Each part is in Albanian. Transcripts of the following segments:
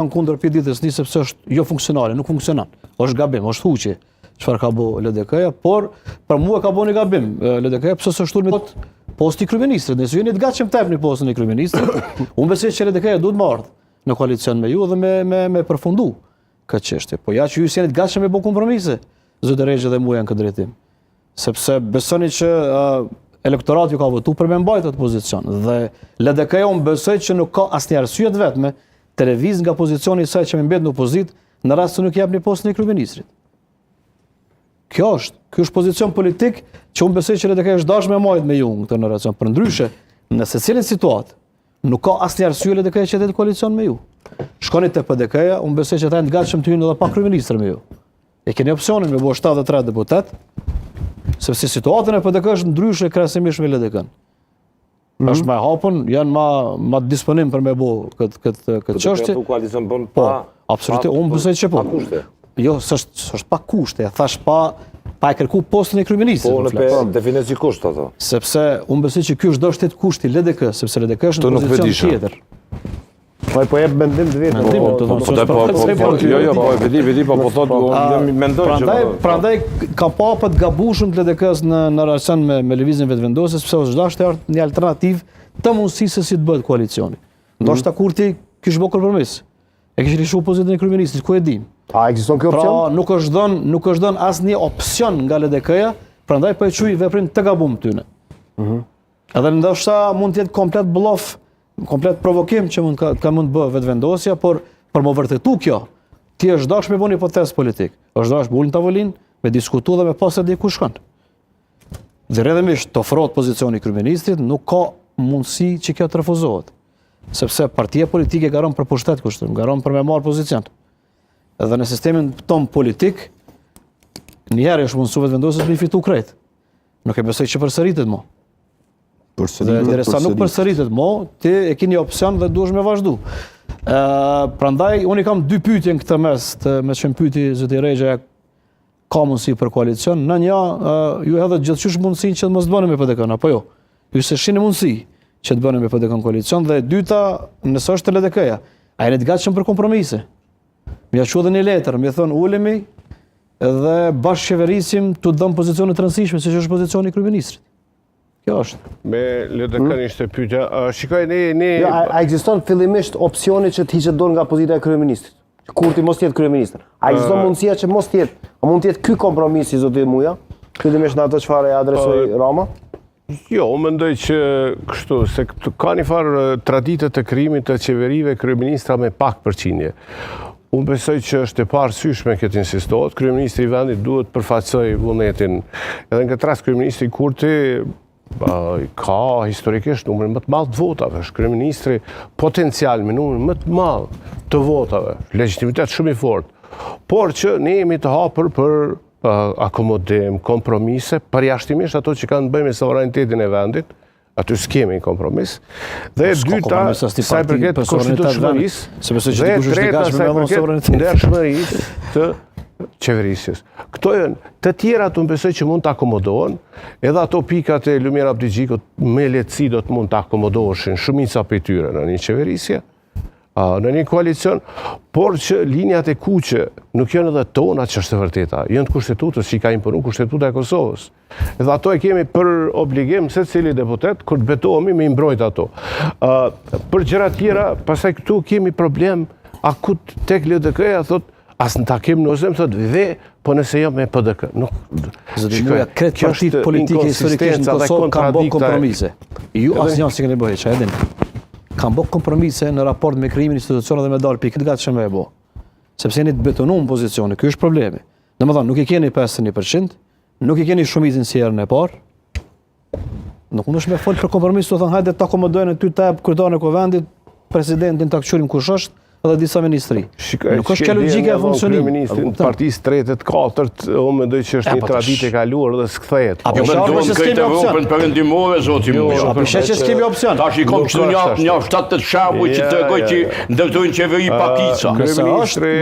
në kundër pjeditës një sepse është jo funksionale, nuk funksionon. Është gabim, është huqje çfarë ka bë LDK-ja, por për mua ka bën një gabim LDK-ja pse s'është shtuar me posti i kryeministrit. Nëse jeni të gatshëm të hapni postin e kryeministrit, unë besoj që LDK-ja duhet të marrë në koalicion me ju dhe me përfundu këtë çështje. Po ja që ju jeni të gatshëm me bë kompromise, zoti Rexha dhe mua janë këtë drejtim. Sepse besoni që elektorati ju ka votuar për me mbajtur atë pozicion dhe LDK-ja unë besoj që nuk ka asnjë arsye të vetme të lëviz nga pozicioni i saj që më mbet në opozitë në rast se nuk japni postin e kryeministrit. Ky është pozicion politik që unë besoj që LDK-ja është dashur me majt me ju në këtë racion. Përndryshe, në secilin situatë nuk ka asnjë arsye LDK-ja që të jetë koalicion me ju. Shkoni te PDK-ja, unë besoj që ata janë të gatshëm të hyjnë edhe pa kryeministër me ju. E keni opsionin me bëu 73 deputet, sepse situata në PDK është ndryshe krahasimisht me LDK-n. Është më hapur, janë më disponim për me bëu këtë çështje. Po, absolutisht, unë besoj që po. Jo, s'është pa kushte, thash pa e kërku postin e kryeministrit. Po, në definoj si kusht ato. Sepse unë besoj që ky është do shtet kushti LDK, sepse LDK është në pozicion tjetër. Po jep mendim të vetë. Jo, vedi, po thotë mendoj që. Prandaj ka pa të gabueshëm të LDK-s në relacion me lëvizjen vetvendose, sepse është dashur një alternativë të mundësisë si të bëhet koalicioni. Ndoshta Kurti kish bë kompromis. E kish rishu pozitën e kryeministrit, ku e dim. A ekziston ky opsion? Pra nuk është dhënë asnjë opsion nga LDK-ja, prandaj po e quaj veprim të gabum tyne. Edhe ndoshta mund të jetë komplet bluff, komplet provokim që mund të bë vetvendosja, por për më vërtetu kjo, ti është dashur me bëni hipotezë politik. Është dashur me ulën tavolinë, me diskutu dhe me pasë di ku shkon. Dhe rrjedhimisht të ofrohet pozicioni i kryeministrit, nuk ka mundësi që kjo të refuzohet. Sepse partia politike garon për pushtet kushtrim, garon për me marrë pozicion. Edhe në sistemin ton politik, njëherë është mundësu vetvendosjes me fitu krejt. Nuk e besoj që përsëritet mo. Dhe derisa nuk përsëritet mo, ti e ke një opsion dhe duhesh me vazhdu. Prandaj, unë i kam dy pyetje në këtë mes, me që më pyeti zoti Rexha, ka mundësi për koalicion. Në një, ju hedhët gjithçysh mundësinë që të mos të bëni me PDK-n, apo jo? Ju se shihni mundësi që të bëni me PDK-n koalicion, dhe dyta, nëse është LDK-ja, a jeni të gatshëm për kompromise? Mja që dhe një letër, mi thonë ulemi edhe bashkë qeverisim të dëmë pozicionit të rëndësishme, se që është pozicioni i kryeministrit. Kjo është. Me LDK-n ishte pyetja, shikoj ne... A ekziston fillimisht opsioni që të hiqet dorë nga pozita e kryeministrit? Kurti mos jetë kryeministër. A ekziston mundësia që mos jetë? A mund të jetë ky kompromisi, zoti Muja? Fillimisht në ato çfarë e adresoi Rama? Jo, mendoj që kështu, se ka një farë traditë të krijimit të qeverive kryeministra me pak përqindje. Unë besoj që është e parësyshme këtë insistohet, kryeministri i vendit duhet përfaqësoj vullnetin. Edhe në këtë rast kryeministri Kurti ka historikisht numrin më të madh të votave, është kryeministri potencial me numrin më të madh të votave, legitimitet shumë i fortë. Por që ne jemi të hapur për akomodim, kompromise, përjashtimisht ato që kanë të bëjnë me sovranitetin e vendit, aty s'kemi kompromis. Dhe dyta, sa i përket konstitucionalisë, dhe treta, sa i përket ndershmërisë të qeverisjes. Këto janë të tjera të besoj që mund të akomodohen, edhe ato pikat e Lumiera Abdigjikut me lehtësi do të mund të akomodoheshin shumica prej tyre në një qeverisje, në një koalicion, por që linjat e kuqe nuk janë edhe tona që është e vërteta, janë të kushtetutës që i ka imponu kushtetuta e Kosovës. Edhe ato e kemi për obligim se cili deputet, kur të betohemi me imbrojt ato. Për gjëra tjera, pasaj këtu kemi problem akut tek LDK-ja, thot, as në takim në ozem, thot, po nëse jo me PDK. Zoti Muja, kretë partit politike historikisht në Kosovë kanë bërë kompromise. Ju asnjë si keni bëhe, që edhin. Kanë bërë kompromise në raport me krijimin e institucioneve dhe me dalë pikë këtë gatshëm me e bë. Sepse jeni të betonuar në pozicione, ky është problemi. Domethënë, nuk i keni 51%, nuk i keni shumicën si herën e parë. Nuk mundesh me fol për kompromis, do thonë hajde të akomodojnë ty të jap kryetarin e kuvendit, presidentin ta quajmë kush është, edhe disa ministri. Nuk është kjo logjika e funksionimit. Kryeministrin partisë tretet, katërt, unë mendoj që është një traditë e kaluar dhe s'kthehet. Apo mendoj se kemi opsion perëndimore zoti Muja. Apo që kemi opsion. Tash i kam këtu një 7-8 shembuj që tregoj që ndërtojnë qeveri pakica. Kryeministri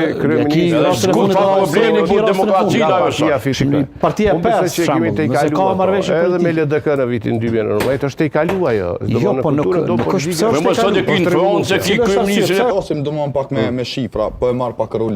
është ka probleme me demokracinë ajo. Partia e pesë ka marrëveshje edhe me LDK në vitin 2019 është e kaluar ajo. Jo, po nuk është pse është. Më mos thotë që në Francë kryeministri osim do pak me shifra, po e marr pak